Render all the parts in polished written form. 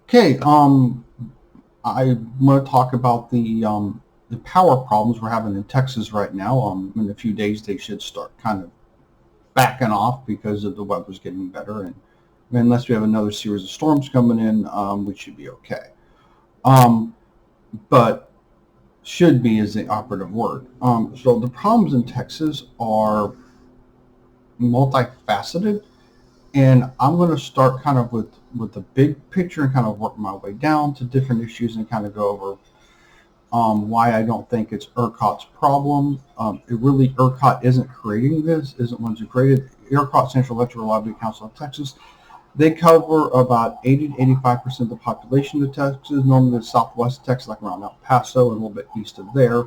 Okay, I want to talk about the power problems we're having in Texas right now. In a few days, they should start kind of backing off because of the weather's getting better, and unless we have another series of storms coming in, we should be okay. Um, but should be is the operative word. So the problems in Texas are multifaceted, and I'm going to start kind of with the big picture and kind of work my way down to different issues and kind of go over why I don't think it's ERCOT's problem. ERCOT isn't creating this, isn't ones who created ERCOT, Central Electric Reliability Council of Texas. They cover about 80 to 85% of the population of Texas. Normally, the southwest Texas, like around El Paso and a little bit east of there,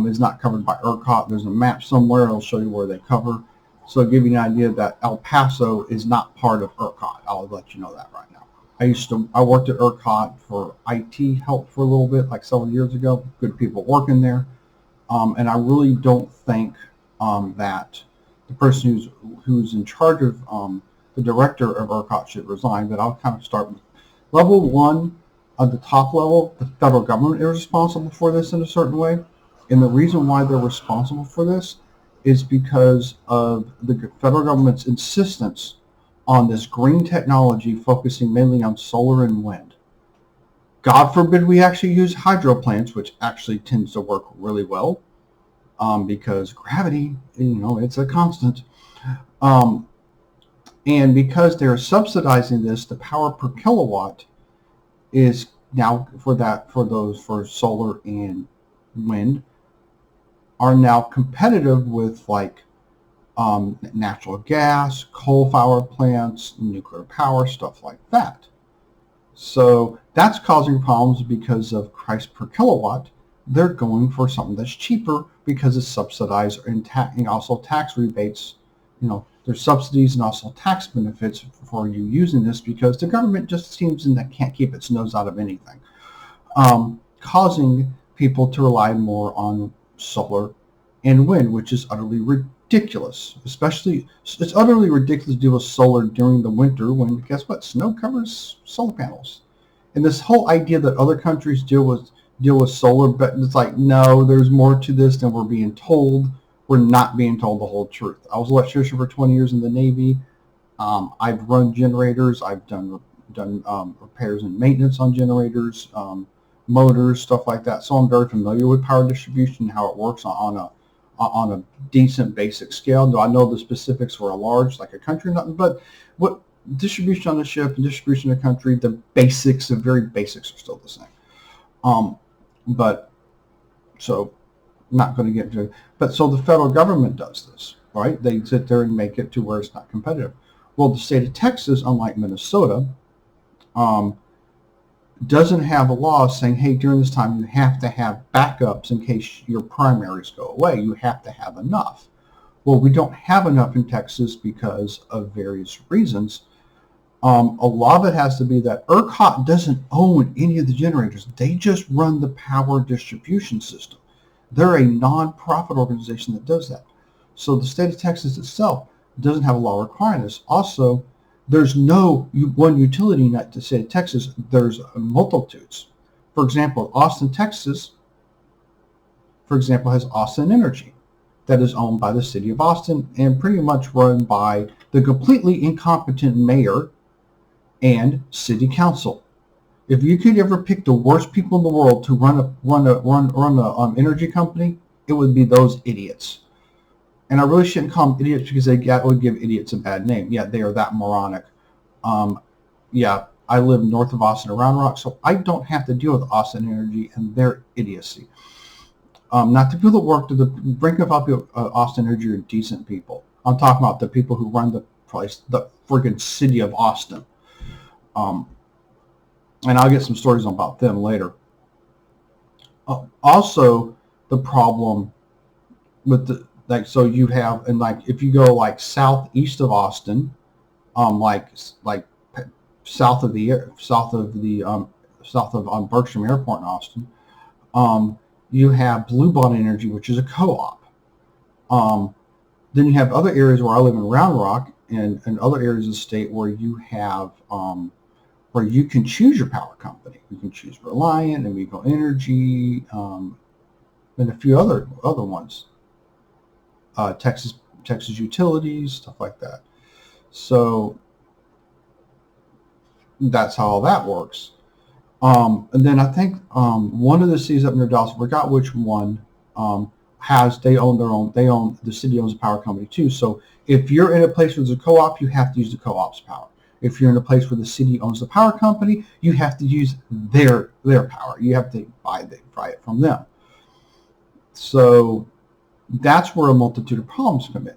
is not covered by ERCOT. There's a map somewhere. It'll show you where they cover. So, I'll give you an idea that El Paso is not part of ERCOT. I'll let you know that right now. I worked at ERCOT for IT help for a little bit, like several years ago. Good people working there, and I really don't think that the person who's in charge of the director of ERCOT should resign. But I'll kind of start with level one. At the top level, the federal government is responsible for this in a certain way, and the reason why they're responsible for this is because of the federal government's insistence on this green technology focusing mainly on solar and wind. God forbid we actually use hydro plants, which actually tends to work really well because gravity, it's a constant. And because they're subsidizing this, the power per kilowatt is now for solar and wind are now competitive with like natural gas, coal power plants, nuclear power, stuff like that. So that's causing problems because of price per kilowatt. They're going for something that's cheaper because it's subsidized and also tax rebates. There's subsidies and also tax benefits for you using this because the government just seems that can't keep its nose out of anything, causing people to rely more on solar and wind, which is utterly ridiculous. Especially, it's utterly ridiculous to deal with solar during the winter when, guess what, snow covers solar panels. And this whole idea that other countries deal with solar, but it's like, no, there's more to this than we're being told. We're not being told the whole truth. I was an electrician for 20 years in the Navy. I've run generators. I've done repairs and maintenance on generators, motors, stuff like that. So I'm very familiar with power distribution and how it works on a decent basic scale. Do I know the specifics for a large, like a country? Nothing, but what distribution on a ship and distribution in a country, the basics, the very basics are still the same. But so not going to get into it. But so the federal government does this, right? They sit there and make it to where it's not competitive. Well, the state of Texas, unlike Minnesota, doesn't have a law saying, hey, during this time you have to have backups in case your primaries go away. You have to have enough. Well, we don't have enough in Texas because of various reasons. A lot of it has to be that ERCOT doesn't own any of the generators. They just run the power distribution system. They're a non-profit organization that does that. So the state of Texas itself doesn't have a law requiring this. Also, there's no one utility net to say Texas. There's multitudes. For example, Austin, Texas, has Austin Energy that is owned by the city of Austin and pretty much run by the completely incompetent mayor and city council. If you could ever pick the worst people in the world to run a energy company, it would be those idiots. And I really shouldn't call them idiots because that would give idiots a bad name. Yeah, they are that moronic. Yeah, I live north of Austin, around Rock, so I don't have to deal with Austin Energy and their idiocy. Not the people that work to the brink of Austin Energy are decent people. I'm talking about the people who run the place, the friggin' city of Austin. And I'll get some stories about them later. Also, the problem with so you have, and like if you go like southeast of Austin, like south of Bergstrom Airport in Austin, you have Blue Bond Energy, which is a co-op. Then you have other areas where I live in Round Rock and other areas of the state where you have where you can choose your power company. You can choose Reliant, Amigo Energy, and a few other ones. Texas Utilities, stuff like that. So that's how that works. And then I think one of the cities up near Dallas, I forgot which one, they own the city owns a power company too. So if you're in a place where there's a co-op, you have to use the co-op's power. If you're in a place where the city owns the power company, you have to use their power. You have to buy it from them. So that's where a multitude of problems come in.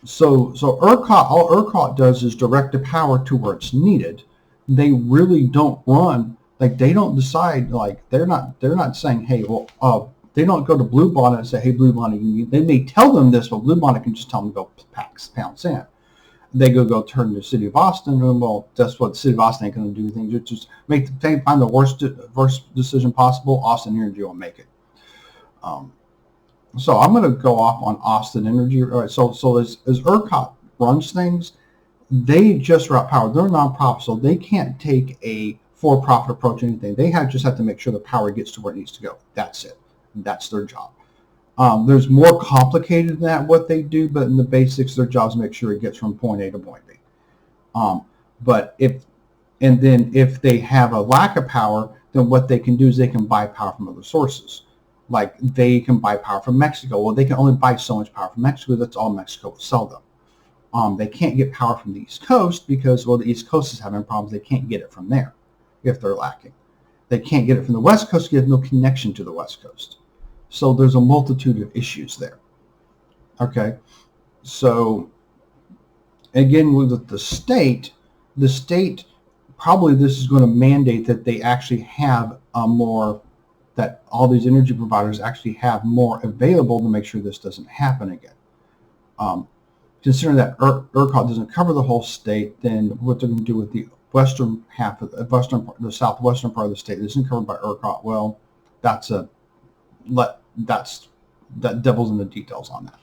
So ERCOT, all ERCOT does is direct the power to where it's needed. They really don't run, like they don't decide, like they're not saying, hey, well, they don't go to Blue Bonnet and say, hey, Blue Bonnet, they may tell them this, but Blue Bonnet can just tell them to go pound sand. They go turn to the city of Austin, and well, that's what the city of Austin ain't going to do. Things just find the worst decision possible. Austin Energy will make it. So I'm going to go off on Austin Energy. All right, so as ERCOT runs things, they just route power. They're a nonprofit, so they can't take a for-profit approach to anything. They just have to make sure the power gets to where it needs to go. That's it. That's their job. There's more complicated than that what they do, but in the basics, their job is to make sure it gets from point A to point B. But if they have a lack of power, then what they can do is they can buy power from other sources. Like they can buy power from Mexico. Well, they can only buy so much power from Mexico. That's all Mexico will sell them. They can't get power from the East Coast because, well, the East Coast is having problems. They can't get it from there if they're lacking. They can't get it from the West Coast because they have no connection to the West Coast. So there's a multitude of issues there. Okay, so again, with the state probably this is going to mandate that they actually have that all these energy providers actually have more available to make sure this doesn't happen again. Considering that ERCOT doesn't cover the whole state, then what they're going to do with the western half of the southwestern part of the state that isn't covered by ERCOT, well, that devil's in the details on that.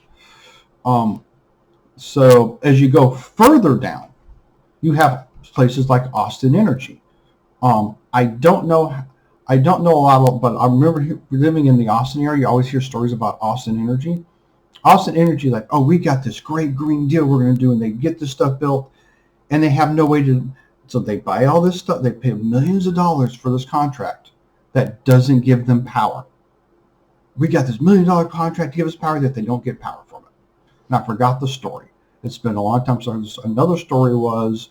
So as you go further down, you have places like Austin Energy. I don't know a lot, but I remember living in the Austin area. You always hear stories about Austin Energy. Austin Energy, like, oh, we got this great green deal we're going to do, and they get this stuff built, and they have no way to. So they buy all this stuff. They pay millions of dollars for this contract that doesn't give them power. We got this $1 million contract to give us power, that they don't get power from it. And I forgot the story. It's been a long time. So another story was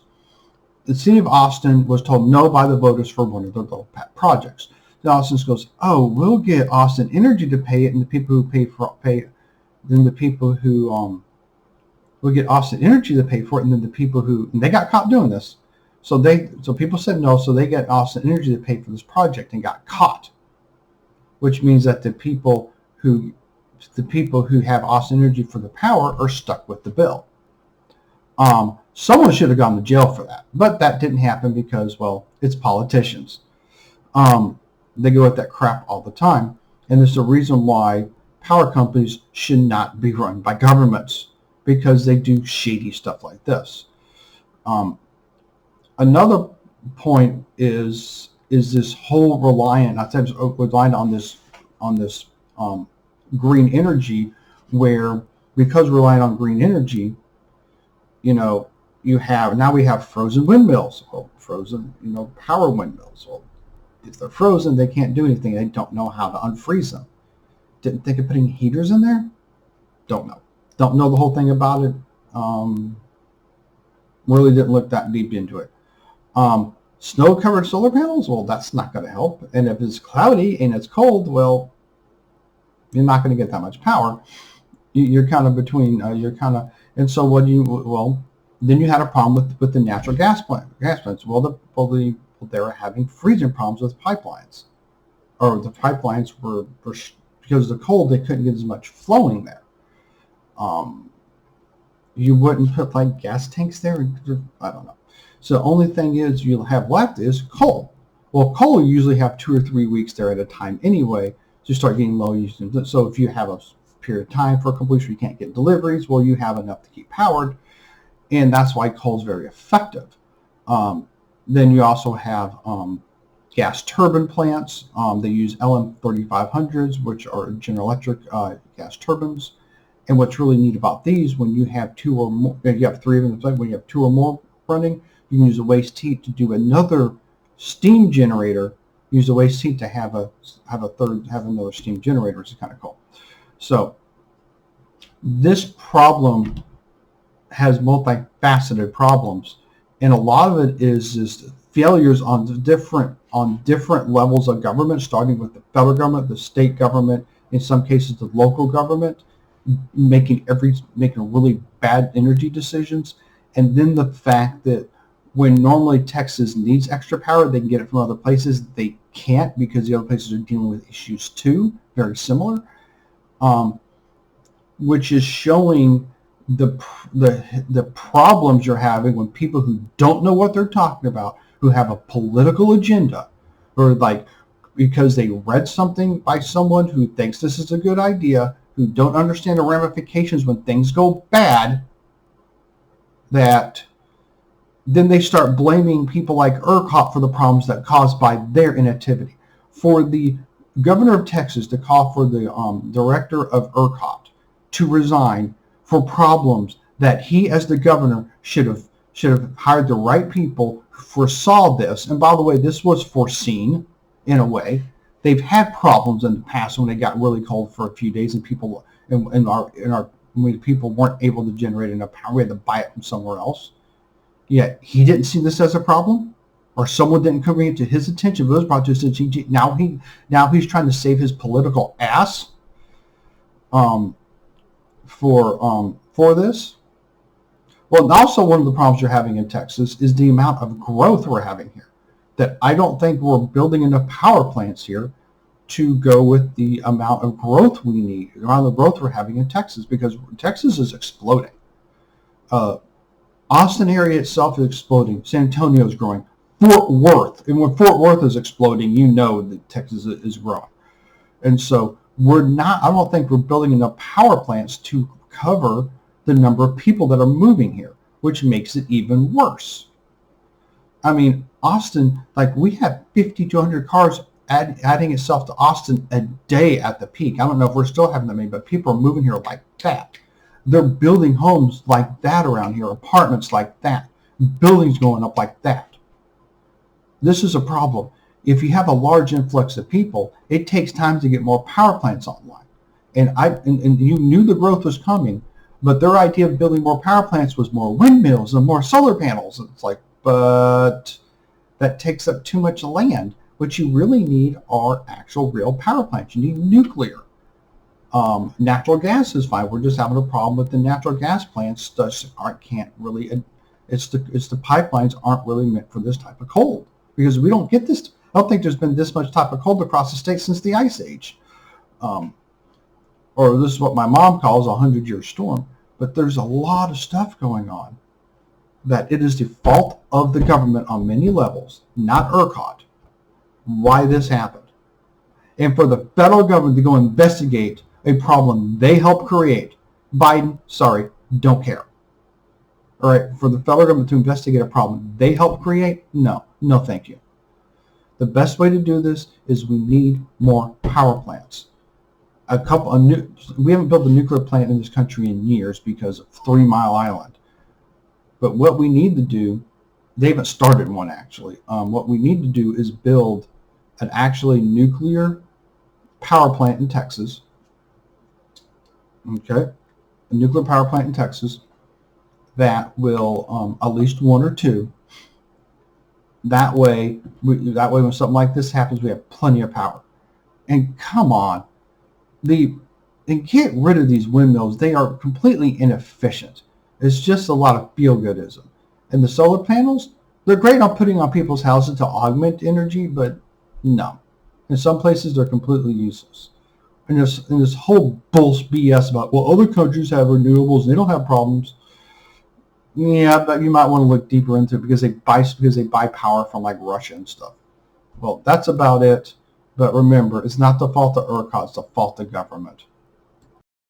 the city of Austin was told no by the voters for one of their little pet projects. Then Austin goes, oh, we'll get Austin Energy to pay it, and the people who then the people who will get Austin Energy to pay for it, and then the people and they got caught doing this. So people said no, so they get Austin Energy to pay for this project and got caught, which means that the people who have Austin Energy for the power are stuck with the bill. Someone should have gone to jail for that, but that didn't happen because, well, it's politicians. They go at that crap all the time, and there's a reason why power companies should not be run by governments, because they do shady stuff like this. Another point is this whole reliant on this green energy, where because we're relying on green energy, we have frozen windmills, frozen power windmills. Well, if they're frozen, they can't do anything. They don't know how to unfreeze them. Didn't think of putting heaters in there? Don't know the whole thing about it. Really didn't look that deep into it. Snow-covered solar panels? Well, that's not going to help. And if it's cloudy and it's cold, well, you're not going to get that much power. You're kind of between. And so then you had a problem with the natural gas plants. Well, they were having freezing problems with pipelines, or the pipelines were because of the cold, they couldn't get as much flowing there. You wouldn't put like gas tanks there. I don't know. So the only thing you'll have left is coal. Well, coal you usually have 2 or 3 weeks there at a time anyway to start getting low usage. So if you have a period of time for a couple weeks where you can't get deliveries, well, you have enough to keep powered, and that's why coal is very effective. Then you also have gas turbine plants. They use LM3500s, which are General Electric gas turbines. And what's really neat about these, when you have two or more, you have three of them, when you have two or more running, you can use a waste heat to do another steam generator. Use the waste heat to have another steam generator, which is kind of cool. So this problem has multifaceted problems, and a lot of it is failures on different levels of government, starting with the federal government, the state government, in some cases the local government, making really bad energy decisions, and then the fact that when normally Texas needs extra power, they can get it from other places. They can't because the other places are dealing with issues too, very similar, which is showing the problems you're having when people who don't know what they're talking about, who have a political agenda, or like because they read something by someone who thinks this is a good idea, who don't understand the ramifications when things go bad, that then they start blaming people like ERCOT for the problems that caused by their inactivity. For the governor of Texas to call for the director of ERCOT to resign for problems that he, as the governor, should have hired the right people who foresaw this. And by the way, this was foreseen in a way. They've had problems in the past when it got really cold for a few days and people when people weren't able to generate enough power, we had to buy it from somewhere else. Yet he didn't see this as a problem, or someone didn't bring it to his attention. It was brought to his attention. Now he's trying to save his political ass for this. Well, and also one of the problems you're having in Texas is the amount of growth we're having here. That I don't think we're building enough power plants here to go with the amount of growth we need, the amount of growth we're having in Texas, because Texas is exploding. Austin area itself is exploding. San Antonio is growing. Fort Worth, and when Fort Worth is exploding, you know that Texas is growing. And so I don't think we're building enough power plants to cover the number of people that are moving here, which makes it even worse. I mean, Austin, like we have 50 to 100 cars adding itself to Austin a day at the peak. I don't know if we're still having that many, but people are moving here like that. They're building homes like that around here, apartments like that, buildings going up like that. This is a problem. If you have a large influx of people, it takes time to get more power plants online. And you knew the growth was coming, but their idea of building more power plants was more windmills and more solar panels. It's like, but that takes up too much land. What you really need are actual real power plants. You need nuclear. Natural gas is fine. We're just having a problem with the natural gas plants. It's the pipelines aren't really meant for this type of cold, because we don't get this. I don't think there's been this much type of cold across the state since the Ice Age. Or this is what my mom calls a 100-year storm. But there's a lot of stuff going on that it is the fault of the government on many levels, not ERCOT, why this happened. And for the federal government to go investigate a problem they helped create, Biden, sorry, don't care. All right, for the federal government to investigate a problem they helped create, no thank you. The best way to do this is we need more power plants. We haven't built a nuclear plant in this country in years because of 3 Mile Island. But what we need to do, they haven't started one actually. What we need to do is build an actually nuclear power plant in Texas. Okay, a nuclear power plant in Texas that will at least one or two. That way when something like this happens, we have plenty of power. And come on, and get rid of these windmills. They are completely inefficient. It's just a lot of feel-goodism. And the solar panels, they're great on putting on people's houses to augment energy, but no. In some places, they're completely useless. And this whole bullshit BS about, well, other countries have renewables and they don't have problems. Yeah, but you might want to look deeper into it because they buy power from like Russia and stuff. Well, that's about it. But remember, it's not the fault of ERCOT, it's the fault of government.